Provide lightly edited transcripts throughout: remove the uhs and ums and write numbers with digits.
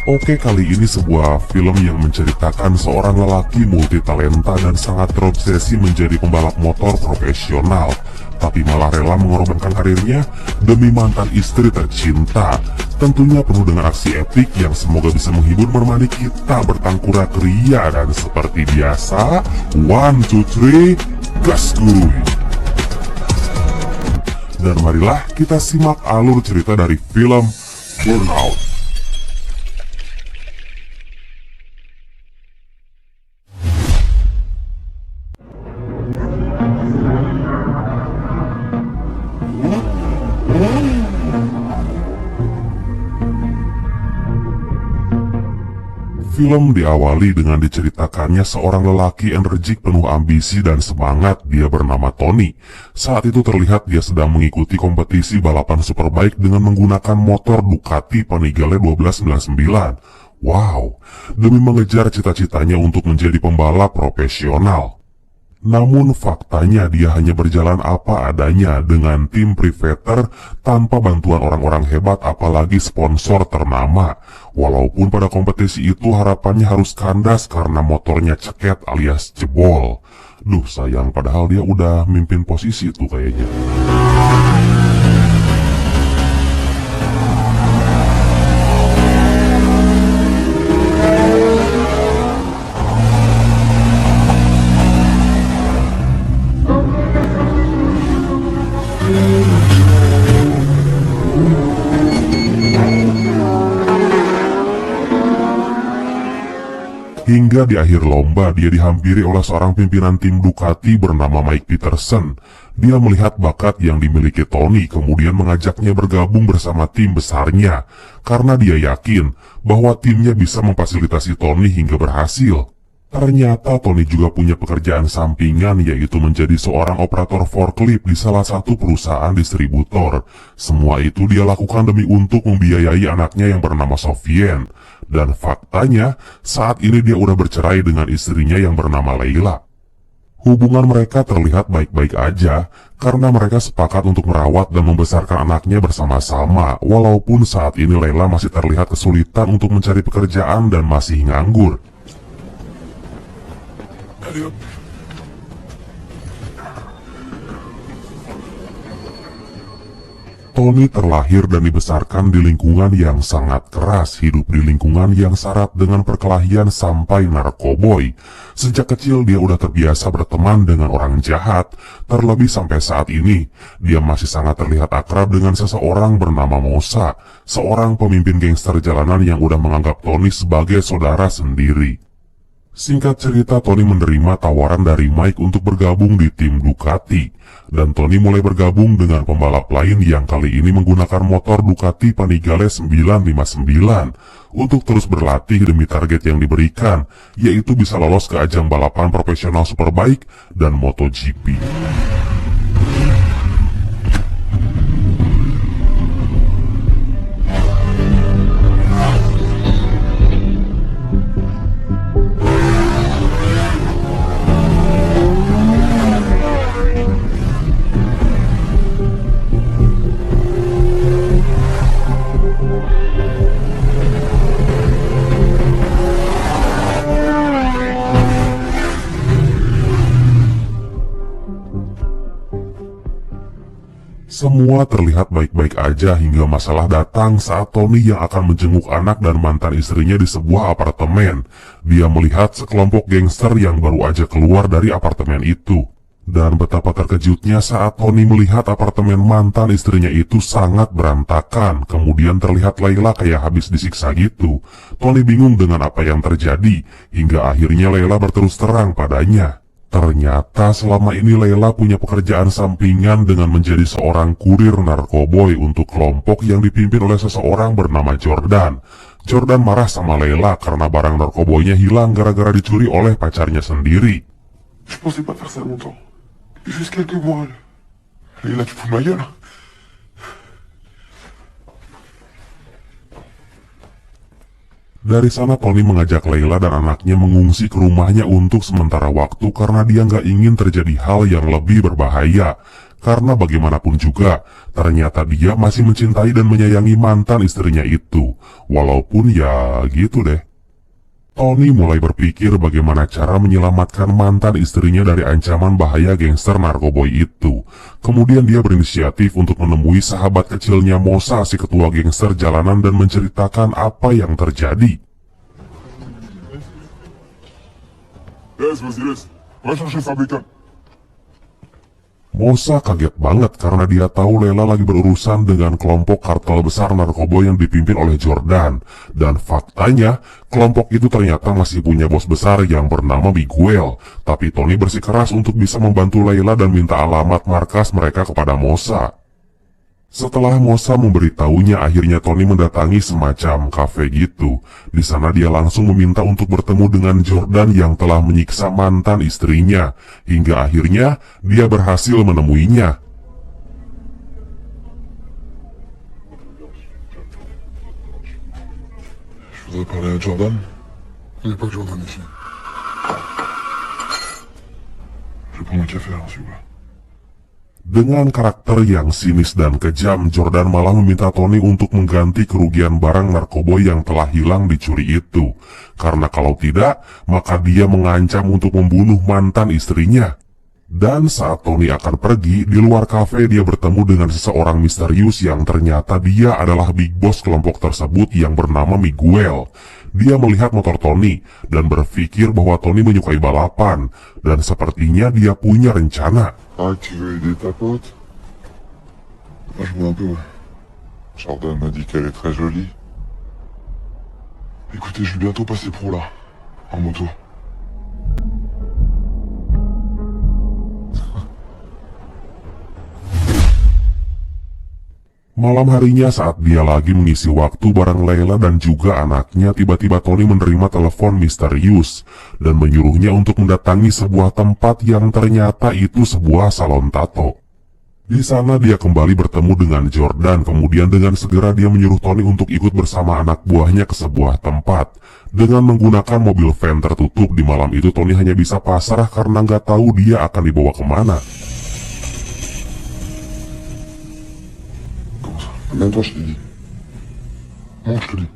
Oke, kali ini sebuah film yang menceritakan seorang lelaki multitalenta dan sangat terobsesi menjadi pembalap motor profesional, tapi malah rela mengorbankan karirnya demi mantan istri tercinta. Tentunya penuh dengan aksi epik yang semoga bisa menghibur menemani kita bertangkurak ria. Dan seperti biasa, 1, 2, 3, gaskuy! Dan marilah kita simak alur cerita dari film Burnout. Film diawali dengan diceritakannya seorang lelaki energik penuh ambisi dan semangat. Dia bernama Tony. Saat itu terlihat dia sedang mengikuti kompetisi balapan superbike dengan menggunakan motor Ducati Panigale 1299. Wow, demi mengejar cita-citanya untuk menjadi pembalap profesional. Namun faktanya dia hanya berjalan apa adanya dengan tim Privateer tanpa bantuan orang-orang hebat apalagi sponsor ternama. Walaupun pada kompetisi itu harapannya harus kandas karena motornya ceket alias jebol. Duh sayang, padahal dia udah mimpin posisi itu kayaknya. Hingga di akhir lomba dia dihampiri oleh seorang pimpinan tim Ducati bernama Mike Peterson. Dia melihat bakat yang dimiliki Tony kemudian mengajaknya bergabung bersama tim besarnya karena dia yakin bahwa timnya bisa memfasilitasi Tony hingga berhasil. Ternyata Tony juga punya pekerjaan sampingan, yaitu menjadi seorang operator forklift di salah satu perusahaan distributor. Semua itu dia lakukan demi untuk membiayai anaknya yang bernama Sofian. Dan faktanya, saat ini dia udah bercerai dengan istrinya yang bernama Leila. Hubungan mereka terlihat baik-baik aja, karena mereka sepakat untuk merawat dan membesarkan anaknya bersama-sama, walaupun saat ini Leila masih terlihat kesulitan untuk mencari pekerjaan dan masih nganggur. Tony terlahir dan dibesarkan di lingkungan yang sangat keras, hidup di lingkungan yang syarat dengan perkelahian sampai narkoboy. Sejak kecil dia udah terbiasa berteman dengan orang jahat, terlebih sampai saat ini, dia masih sangat terlihat akrab dengan seseorang bernama Mosa, seorang pemimpin gangster jalanan yang udah menganggap Tony sebagai saudara sendiri. Singkat cerita, Tony menerima tawaran dari Mike untuk bergabung di tim Ducati, dan Tony mulai bergabung dengan pembalap lain yang kali ini menggunakan motor Ducati Panigale 959 untuk terus berlatih demi target yang diberikan, yaitu bisa lolos ke ajang balapan profesional Superbike dan MotoGP. Semua terlihat baik-baik aja hingga masalah datang saat Tony yang akan menjenguk anak dan mantan istrinya di sebuah apartemen. Dia melihat sekelompok gangster yang baru aja keluar dari apartemen itu. Dan betapa terkejutnya saat Tony melihat apartemen mantan istrinya itu sangat berantakan. Kemudian terlihat Leila kayak habis disiksa gitu. Tony bingung dengan apa yang terjadi, hingga akhirnya Leila berterus terang padanya. Ternyata selama ini Leila punya pekerjaan sampingan dengan menjadi seorang kurir narkoboy untuk kelompok yang dipimpin oleh seseorang bernama Jordan. Jordan marah sama Leila karena barang narkoboynya hilang gara-gara dicuri oleh pacarnya sendiri. Je pensais pas faire ça longtemps. Juste quelques mois. Leila, tu fous de ma gueule? Dari sana Tony mengajak Leila dan anaknya mengungsi ke rumahnya untuk sementara waktu karena dia nggak ingin terjadi hal yang lebih berbahaya. Karena bagaimanapun juga, ternyata dia masih mencintai dan menyayangi mantan istrinya itu. Walaupun ya gitu deh. Tony mulai berpikir bagaimana cara menyelamatkan mantan istrinya dari ancaman bahaya gangster narkoboy itu. Kemudian dia berinisiatif untuk menemui sahabat kecilnya Mosa, si ketua gangster jalanan, dan menceritakan apa yang terjadi. Vas-y, laisse. Va chercher Fabrican. Mosa kaget banget karena dia tahu Lela lagi berurusan dengan kelompok kartel besar narkoba yang dipimpin oleh Jordan. Dan faktanya, kelompok itu ternyata masih punya bos besar yang bernama Miguel. Tapi Tony bersikeras untuk bisa membantu Lela dan minta alamat markas mereka kepada Mosa. Setelah Mosa memberitahunya, akhirnya Tony mendatangi semacam kafe gitu. Di sana dia langsung meminta untuk bertemu dengan Jordan yang telah menyiksa mantan istrinya. Hingga akhirnya dia berhasil menemuinya. Je voudrais parler à Jordan. Il n'y a pas que Jordan ici. Je vais prendre un café alors, s'il vous plaît. Dengan karakter yang sinis dan kejam, Jordan malah meminta Tony untuk mengganti kerugian barang narkoba yang telah hilang dicuri itu. Karena kalau tidak, maka dia mengancam untuk membunuh mantan istrinya. Dan saat Tony akan pergi, di luar kafe dia bertemu dengan seseorang misterius yang ternyata dia adalah big boss kelompok tersebut yang bernama Miguel. Dia melihat motor Tony dan berpikir bahwa Tony menyukai balapan, dan sepertinya dia punya rencana. Ah, tu veux aider ta pote? Moi, je vois un peu, ouais. Jordan m'a dit qu'elle est très jolie. Écoutez, je vais bientôt passer pro, là. En moto. Malam harinya saat dia lagi mengisi waktu bareng Lela dan juga anaknya, tiba-tiba Tony menerima telepon misterius dan menyuruhnya untuk mendatangi sebuah tempat yang ternyata itu sebuah salon tato. Di sana dia kembali bertemu dengan Jordan, kemudian dengan segera dia menyuruh Tony untuk ikut bersama anak buahnya ke sebuah tempat. Dengan menggunakan mobil van tertutup, di malam itu Tony hanya bisa pasrah karena nggak tahu dia akan dibawa kemana. Même toi, je te dis. Monte, je te dis.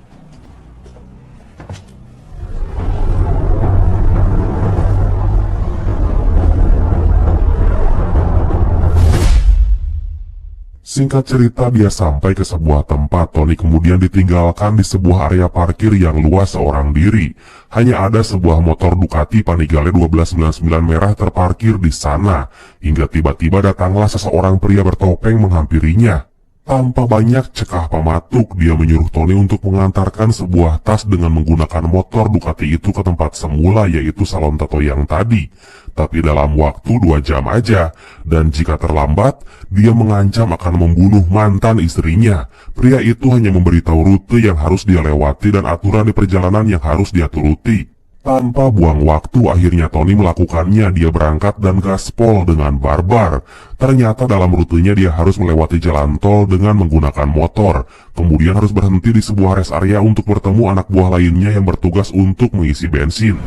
Singkat cerita, dia sampai ke sebuah tempat. Tony kemudian ditinggalkan di sebuah area parkir yang luas seorang diri. Hanya ada sebuah motor Ducati Panigale 1299 merah terparkir di sana. Hingga tiba-tiba datanglah seseorang pria bertopeng menghampirinya. Tanpa banyak cekah pamatuk, dia menyuruh Tony untuk mengantarkan sebuah tas dengan menggunakan motor Ducati itu ke tempat semula, yaitu salon tato yang tadi. Tapi dalam waktu 2 jam aja, dan jika terlambat, dia mengancam akan membunuh mantan istrinya. Pria itu hanya memberitahu rute yang harus dia lewati dan aturan di perjalanan yang harus dia turuti. Tanpa buang waktu, akhirnya Tony melakukannya. Dia berangkat dan gaspol dengan barbar. Ternyata dalam rutenya dia harus melewati jalan tol dengan menggunakan motor. Kemudian harus berhenti di sebuah rest area untuk bertemu anak buah lainnya yang bertugas untuk mengisi bensin.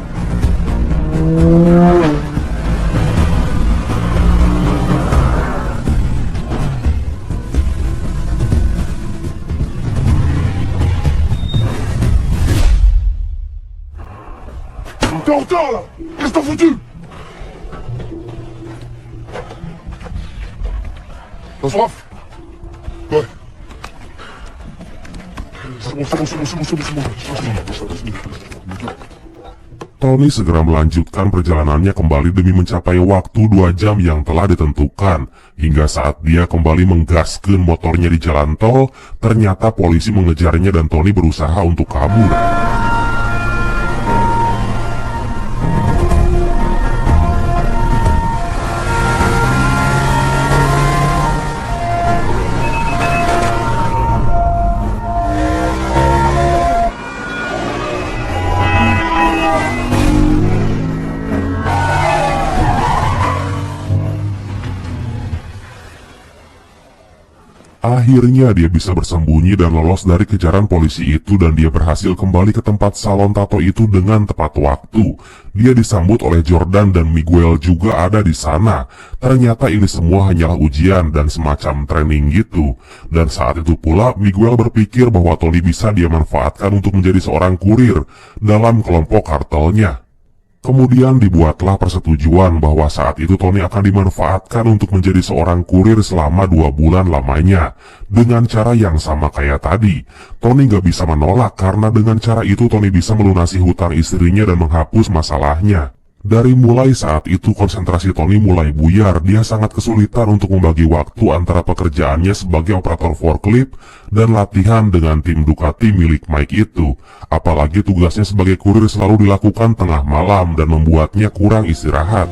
T'es en retard, là! Qu'est-ce que t'as foutu? T'as soif? Ouais. C'est bon. Tony segera melanjutkan perjalanannya kembali demi mencapai waktu 2 jam yang telah ditentukan. Hingga saat dia kembali menggaskeun motornya di jalan tol, ternyata polisi mengejarnya dan Tony berusaha untuk kabur. Akhirnya dia bisa bersembunyi dan lolos dari kejaran polisi itu dan dia berhasil kembali ke tempat salon tato itu dengan tepat waktu. Dia disambut oleh Jordan dan Miguel juga ada di sana. Ternyata ini semua hanyalah ujian dan semacam training gitu. Dan saat itu pula Miguel berpikir bahwa Tony bisa dia manfaatkan untuk menjadi seorang kurir dalam kelompok kartelnya. Kemudian dibuatlah persetujuan bahwa saat itu Tony akan dimanfaatkan untuk menjadi seorang kurir selama 2 bulan lamanya. Dengan cara yang sama kayak tadi, Tony gak bisa menolak karena dengan cara itu Tony bisa melunasi hutang istrinya dan menghapus masalahnya. Dari mulai saat itu konsentrasi Tony mulai buyar, dia sangat kesulitan untuk membagi waktu antara pekerjaannya sebagai operator forklift dan latihan dengan tim Ducati milik Mike itu. Apalagi tugasnya sebagai kurir selalu dilakukan tengah malam dan membuatnya kurang istirahat.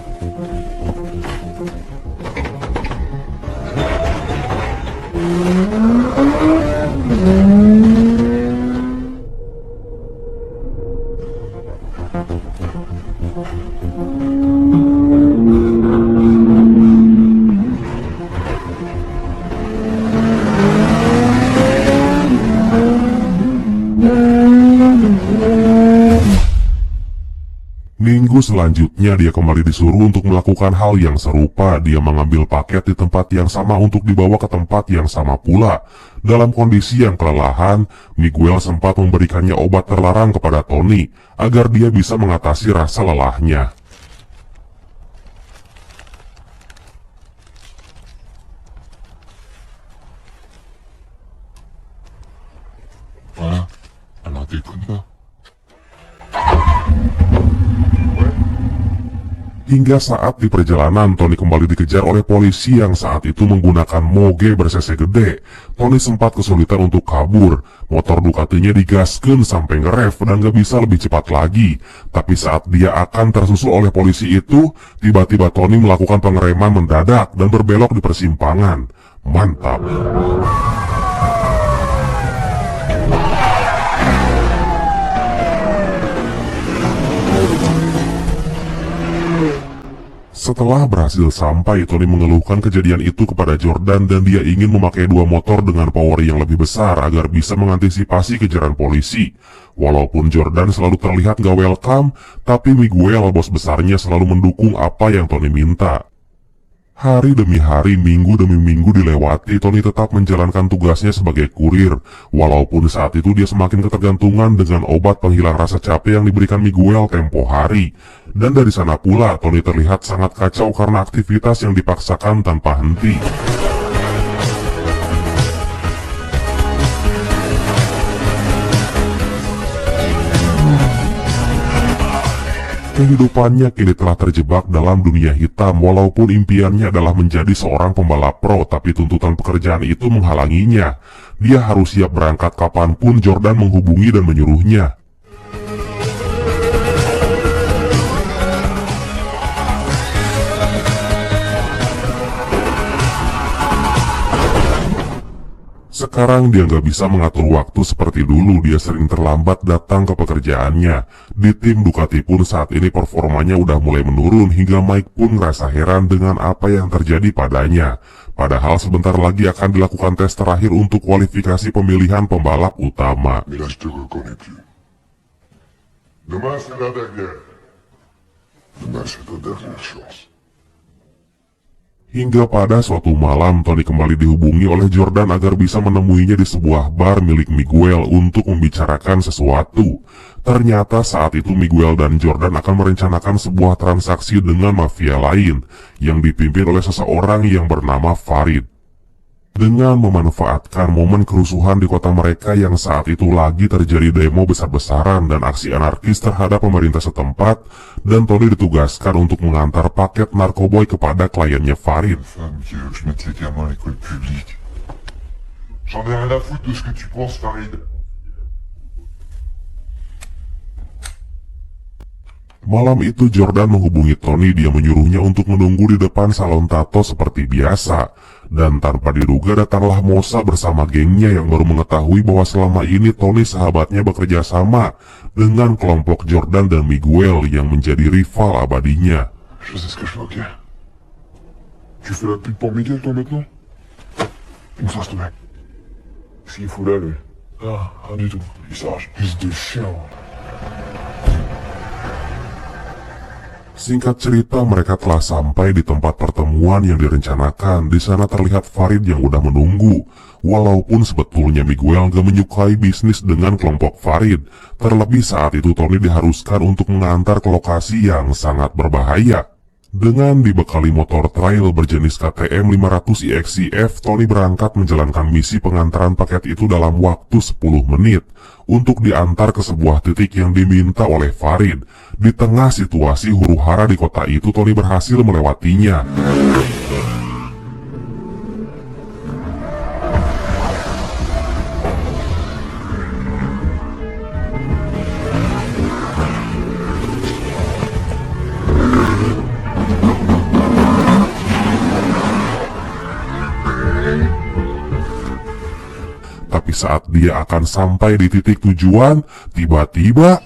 Minggu selanjutnya dia kembali disuruh untuk melakukan hal yang serupa. Dia mengambil paket di tempat yang sama untuk dibawa ke tempat yang sama pula. Dalam kondisi yang kelelahan, Miguel sempat memberikannya obat terlarang kepada Tony agar dia bisa mengatasi rasa lelahnya. Voilà, alors déconne pas. Hingga saat di perjalanan, Tony kembali dikejar oleh polisi yang saat itu menggunakan moge ber-cc gede. Tony sempat kesulitan untuk kabur. Motor Ducatinya digaskeun sampai ngerev dan gak bisa lebih cepat lagi. Tapi saat dia akan tersusul oleh polisi itu, tiba-tiba Tony melakukan pengereman mendadak dan berbelok di persimpangan. Mantap. Setelah berhasil sampai, Tony mengeluhkan kejadian itu kepada Jordan dan dia ingin memakai 2 motor dengan power yang lebih besar agar bisa mengantisipasi kejaran polisi. Walaupun Jordan selalu terlihat gak welcome, tapi Miguel, bos besarnya, selalu mendukung apa yang Tony minta. Hari demi hari, minggu demi minggu dilewati, Tony tetap menjalankan tugasnya sebagai kurir. Walaupun saat itu dia semakin ketergantungan dengan obat penghilang rasa capek yang diberikan Miguel tempo hari. Dan dari sana pula, Tony terlihat sangat kacau karena aktivitas yang dipaksakan tanpa henti. Kehidupannya kini telah terjebak dalam dunia hitam. Walaupun impiannya adalah menjadi seorang pembalap pro, tapi tuntutan pekerjaan itu menghalanginya. Dia harus siap berangkat kapanpun Jordan menghubungi dan menyuruhnya. Sekarang dia nggak bisa mengatur waktu seperti dulu. Dia sering terlambat datang ke pekerjaannya. Di tim Ducati pun saat ini performanya udah mulai menurun hingga Mike pun ngerasa heran dengan apa yang terjadi padanya. Padahal sebentar lagi akan dilakukan tes terakhir untuk kualifikasi pemilihan pembalap utama. Mais là, je te reconnais plus. Demain, c'est la dernière. Demain, c'est ta dernière chance. Hingga pada suatu malam, Tony kembali dihubungi oleh Jordan agar bisa menemuinya di sebuah bar milik Miguel untuk membicarakan sesuatu. Ternyata saat itu Miguel dan Jordan akan merencanakan sebuah transaksi dengan mafia lain yang dipimpin oleh seseorang yang bernama Farid. Dengan memanfaatkan momen kerusuhan di kota mereka yang saat itu lagi terjadi demo besar-besaran dan aksi anarkis terhadap pemerintah setempat, dan Tony ditugaskan untuk mengantar paket narkoboy kepada kliennya Farid. Femme qui veut que je mette les gamins à l'école publique. J'en ai rien à foutre de ce que tu penses, Farid. Malam itu Jordan menghubungi Tony. Dia menyuruhnya untuk menunggu di depan salon tato seperti biasa. Dan tanpa diduga datanglah Mosa bersama gengnya yang baru mengetahui bahwa selama ini Tony sahabatnya bekerja sama dengan kelompok Jordan dan Miguel yang menjadi rival abadinya. Je sais ce que je fais, ok? Tu fais la pute pour Miguel, toi, maintenant? Une fois, s'il te plaît. Qu'est-ce qu'il fout là, lui? Ah, rien du tout. Il sage. Fils de chien. Singkat cerita, mereka telah sampai di tempat pertemuan yang direncanakan. Di sana terlihat Farid yang udah menunggu. Walaupun sebetulnya Miguel gak menyukai bisnis dengan kelompok Farid. Terlebih saat itu Tony diharuskan untuk mengantar ke lokasi yang sangat berbahaya. Dengan dibekali motor trail berjenis KTM 500 EXCF, Tony berangkat menjalankan misi pengantaran paket itu dalam waktu 10 menit untuk diantar ke sebuah titik yang diminta oleh Farid. Di tengah situasi huru-hara di kota itu, Tony berhasil melewatinya. Tapi saat dia akan sampai di titik tujuan, tiba-tiba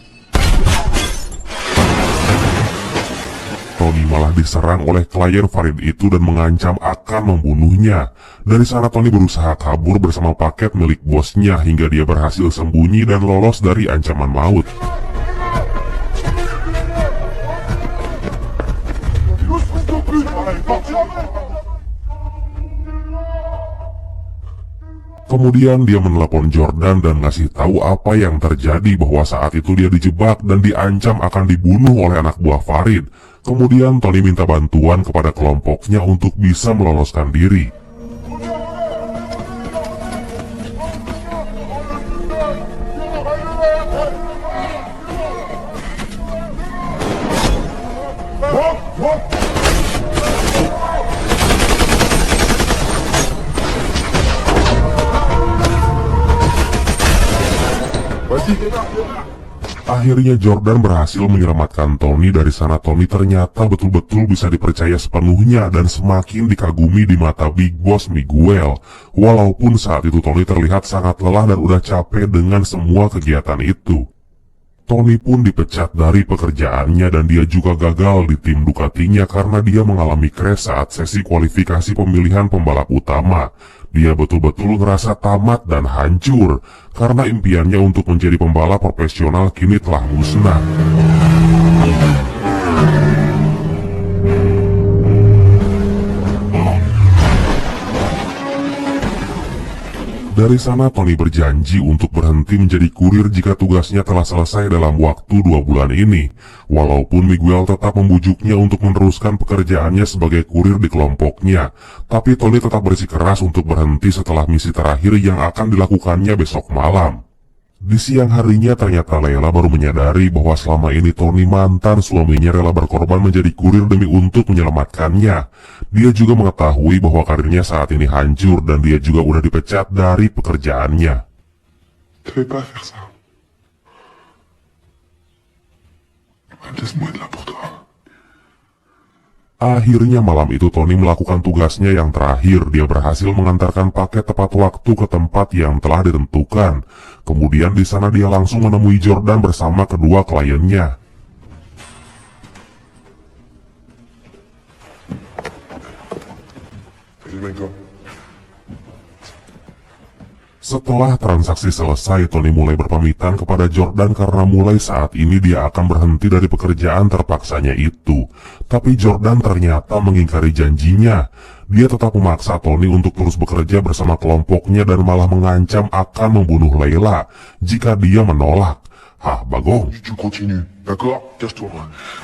Tony malah diserang oleh klien Farid itu dan mengancam akan membunuhnya. Dari sana Tony berusaha kabur bersama paket milik bosnya hingga dia berhasil sembunyi dan lolos dari ancaman maut. Kemudian dia menelepon Jordan dan ngasih tahu apa yang terjadi, bahwa saat itu dia dijebak dan diancam akan dibunuh oleh anak buah Farid. Kemudian Tony minta bantuan kepada kelompoknya untuk bisa meloloskan diri. Akhirnya Jordan berhasil menyelamatkan Tony. Dari sana Tony ternyata betul-betul bisa dipercaya sepenuhnya dan semakin dikagumi di mata Big Boss Miguel. Walaupun saat itu Tony terlihat sangat lelah dan udah capek dengan semua kegiatan itu. Tony pun dipecat dari pekerjaannya dan dia juga gagal di tim Ducatinya karena dia mengalami crash saat sesi kualifikasi pemilihan pembalap utama. Dia betul-betul ngerasa tamat dan hancur karena impiannya untuk menjadi pembalap profesional kini telah musnah. Dari sana Tony berjanji untuk berhenti menjadi kurir jika tugasnya telah selesai dalam waktu 2 bulan ini. Walaupun Miguel tetap membujuknya untuk meneruskan pekerjaannya sebagai kurir di kelompoknya, tapi Tony tetap bersikeras untuk berhenti setelah misi terakhir yang akan dilakukannya besok malam. Di siang harinya ternyata Layla baru menyadari bahwa selama ini Tony, mantan suaminya, rela berkorban menjadi kurir demi untuk menyelamatkannya. Dia juga mengetahui bahwa karirnya saat ini hancur dan dia juga udah dipecat dari pekerjaannya. T'avais pas à faire ça. Laisse-moi être là pour toi. Akhirnya malam itu Tony melakukan tugasnya yang terakhir. Dia berhasil mengantarkan paket tepat waktu ke tempat yang telah ditentukan. Kemudian di sana dia langsung menemui Jordan bersama kedua kliennya. Setelah transaksi selesai, Tony mulai berpamitan kepada Jordan karena mulai saat ini dia akan berhenti dari pekerjaan terpaksanya itu. Tapi Jordan ternyata mengingkari janjinya. Dia tetap memaksa Tony untuk terus bekerja bersama kelompoknya dan malah mengancam akan membunuh Layla jika dia menolak. Hah, Bagong? Tu continues, d'accord? Cache-toi.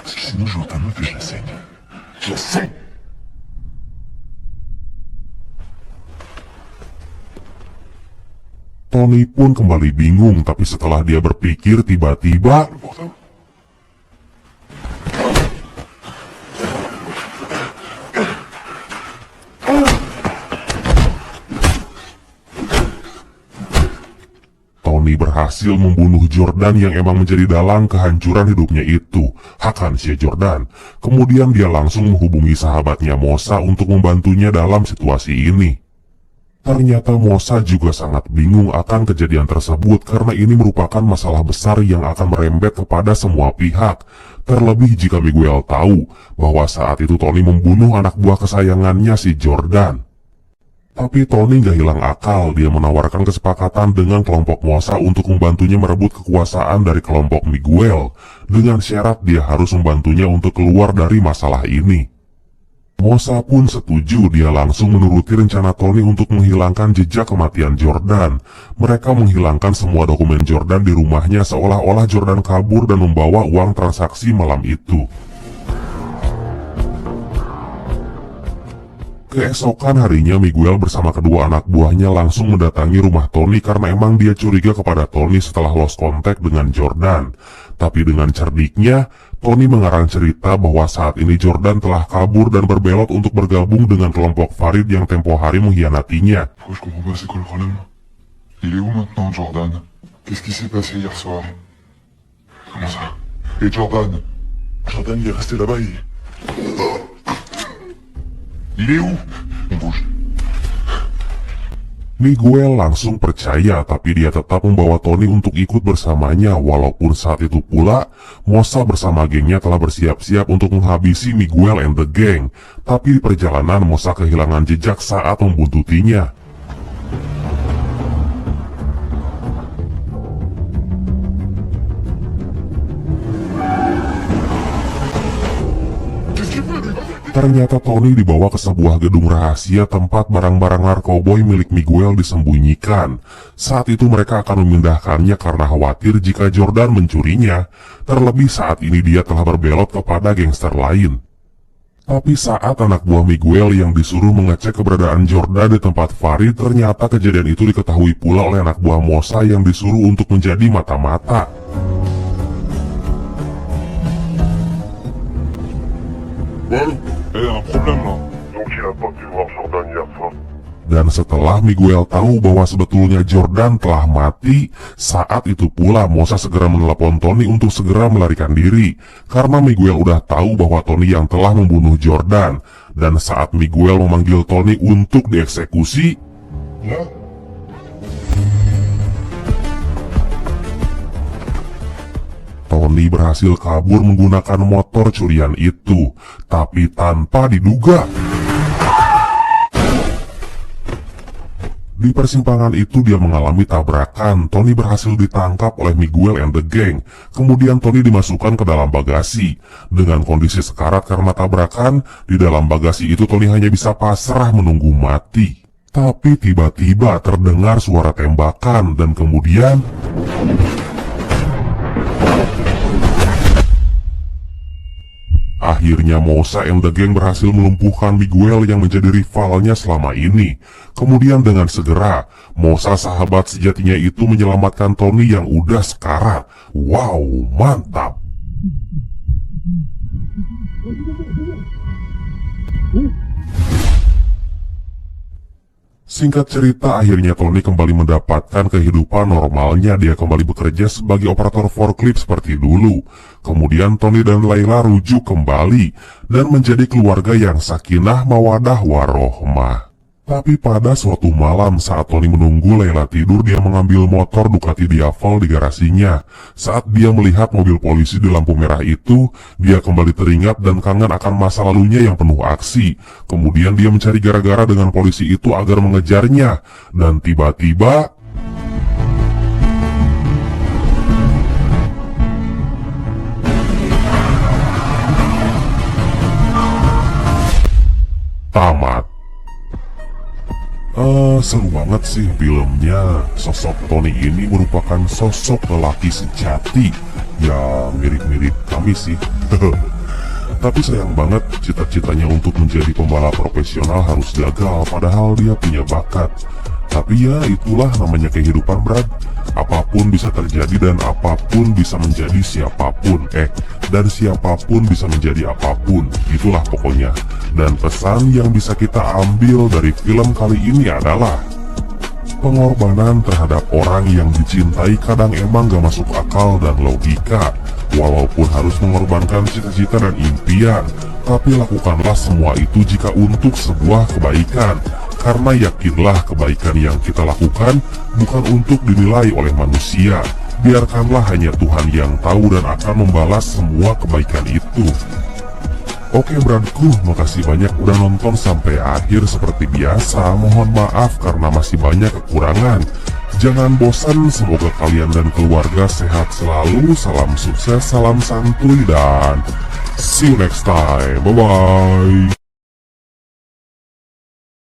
Parce que sinon je vois ta meuf et je la saigne. Je la saigne! Tony pun kembali bingung, tapi setelah dia berpikir tiba-tiba Tony berhasil membunuh Jordan yang emang menjadi dalang kehancuran hidupnya itu. Hakan si Jordan. Kemudian dia langsung menghubungi sahabatnya Mosa untuk membantunya dalam situasi ini. Ternyata Mosa juga sangat bingung akan kejadian tersebut karena ini merupakan masalah besar yang akan merembet kepada semua pihak. Terlebih jika Miguel tahu bahwa saat itu Tony membunuh anak buah kesayangannya si Jordan. Tapi Tony gak hilang akal, dia menawarkan kesepakatan dengan kelompok Mosa untuk membantunya merebut kekuasaan dari kelompok Miguel, dengan syarat dia harus membantunya untuk keluar dari masalah ini. Mosa pun setuju, dia langsung menuruti rencana Tony untuk menghilangkan jejak kematian Jordan. Mereka menghilangkan semua dokumen Jordan di rumahnya seolah-olah Jordan kabur dan membawa uang transaksi malam itu. Keesokan harinya Miguel bersama kedua anak buahnya langsung mendatangi rumah Tony karena emang dia curiga kepada Tony setelah lost contact dengan Jordan. Tapi dengan cerdiknya, Tony mengarang cerita bahwa saat ini Jordan telah kabur dan berbelot untuk bergabung dengan kelompok Farid yang tempo hari mengkhianatinya. Pourquoi je comprends pas, c'est quoi le problème? Il est où maintenant, Jordan? Qu'est-ce qui s'est passé hier soir? Comment ça? Et Jordan? Jordan, il est resté là-bas, Il est où? On bouge. Miguel langsung percaya, tapi dia tetap membawa Tony untuk ikut bersamanya, walaupun saat itu pula Mosa bersama gengnya telah bersiap-siap untuk menghabisi Miguel and the gang. Tapi di perjalanan Mosa kehilangan jejak saat membuntutinya. Ternyata Tony dibawa ke sebuah gedung rahasia tempat barang-barang narkoboy milik Miguel disembunyikan. Saat itu mereka akan memindahkannya karena khawatir jika Jordan mencurinya, terlebih saat ini dia telah berbelot kepada gangster lain. Tapi saat anak buah Miguel yang disuruh mengecek keberadaan Jordan di tempat Farid, ternyata kejadian itu diketahui pula oleh anak buah Mosa yang disuruh untuk menjadi mata-mata. Un problème là. Donc il a pas pu voir Jordan hier soir. Dan setelah Miguel tahu bahwa sebetulnya Jordan telah mati, saat itu pula Mosa segera menelepon Tony untuk segera melarikan diri. Karena Miguel udah tahu bahwa Tony yang telah membunuh Jordan. Dan saat Miguel memanggil Tony untuk dieksekusi, Là? Tony berhasil kabur menggunakan motor curian itu, tapi tanpa diduga. Di persimpangan itu dia mengalami tabrakan. Tony berhasil ditangkap oleh Miguel and the gang. Kemudian Tony dimasukkan ke dalam bagasi. Dengan kondisi sekarat karena tabrakan, di dalam bagasi itu Tony hanya bisa pasrah menunggu mati. Tapi tiba-tiba terdengar suara tembakan dan kemudian akhirnya Mosa and the gang berhasil melumpuhkan Miguel yang menjadi rivalnya selama ini. Kemudian dengan segera, Mosa sahabat sejatinya itu menyelamatkan Tony yang udah sekarat. Wow, mantap! Singkat cerita, akhirnya Tony kembali mendapatkan kehidupan normalnya. Dia kembali bekerja sebagai operator forklift seperti dulu. Kemudian Tony dan Layla rujuk kembali dan menjadi keluarga yang sakinah mawadah warohmah. Tapi pada suatu malam saat Tony menunggu Layla tidur, dia mengambil motor Ducati Diavel di garasinya. Saat dia melihat mobil polisi di lampu merah itu, dia kembali teringat dan kangen akan masa lalunya yang penuh aksi. Kemudian dia mencari gara-gara dengan polisi itu agar mengejarnya. Dan tiba-tiba tamat. Seru banget sih filmnya. Sosok Tony ini merupakan sosok lelaki sejati. Ya mirip-mirip kami sih. Tapi sayang banget cita-citanya untuk menjadi pembalap profesional harus gagal, padahal dia punya bakat. Tapi ya itulah namanya kehidupan, Brad. Apapun bisa terjadi dan apapun bisa menjadi siapapun. Dan siapapun bisa menjadi apapun. Itulah pokoknya. Dan pesan yang bisa kita ambil dari film kali ini adalah pengorbanan terhadap orang yang dicintai kadang emang gak masuk akal dan logika. Walaupun harus mengorbankan cita-cita dan impian, tapi lakukanlah semua itu jika untuk sebuah kebaikan. Karena yakinlah kebaikan yang kita lakukan bukan untuk dinilai oleh manusia. Biarkanlah hanya Tuhan yang tahu dan akan membalas semua kebaikan itu. Oke bradku, makasih banyak udah nonton sampai akhir. Seperti biasa, mohon maaf karena masih banyak kekurangan. Jangan bosan, semoga kalian dan keluarga sehat selalu. Salam sukses, salam santuy, dan see you next time. Bye-bye.